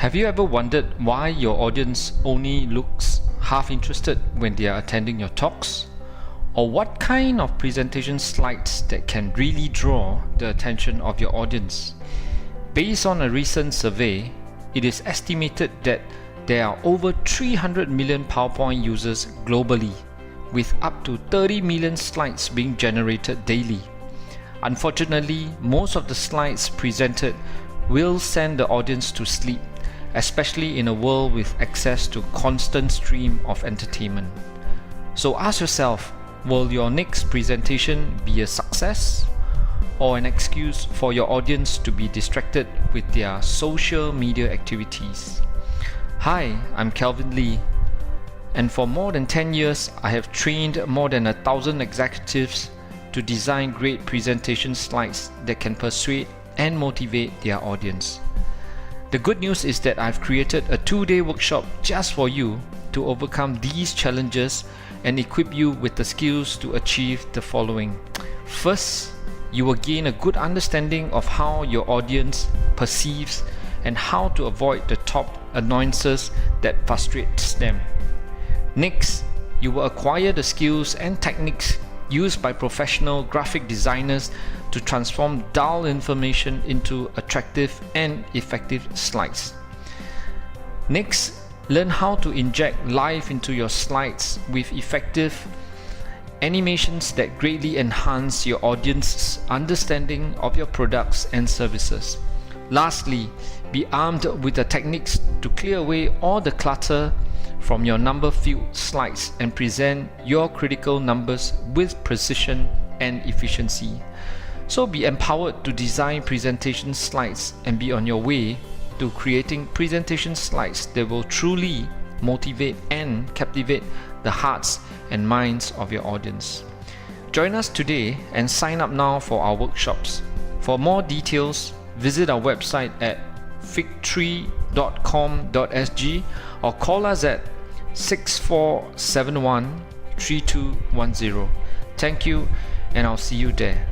Have you ever wondered why your audience only looks half interested when they are attending your talks? Or what kind of presentation slides that can really draw the attention of your audience? Based on a recent survey, it is estimated that there are over 300 million PowerPoint users globally, with up to 30 million slides being generated daily. Unfortunately, most of the slides presented will send the audience to sleep, especially in a world with access to constant stream of entertainment. So ask yourself, will your next presentation be a success or an excuse for your audience to be distracted with their social media activities? Hi, I'm Kelvin Lee, and for more than 10 years, I have trained more than 1,000 executives to design great presentation slides that can persuade and motivate their audience. The good news is that I've created a 2-day workshop just for you to overcome these challenges and equip you with the skills to achieve the following. First, you will gain a good understanding of how your audience perceives and how to avoid the top annoyances that frustrates them. Next, you will acquire the skills and techniques used by professional graphic designers to transform dull information into attractive and effective slides. Next, learn how to inject life into your slides with effective animations that greatly enhance your audience's understanding of your products and services. Lastly, be armed with the techniques to clear away all the clutter from your number-filled slides and present your critical numbers with precision and efficiency. So be empowered to design presentation slides and be on your way to creating presentation slides that will truly motivate and captivate the hearts and minds of your audience. Join us today and sign up now for our workshops. For more details, visit our website at figtree.com.sg or call us at 6471 3210. Thank you, and I'll see you there.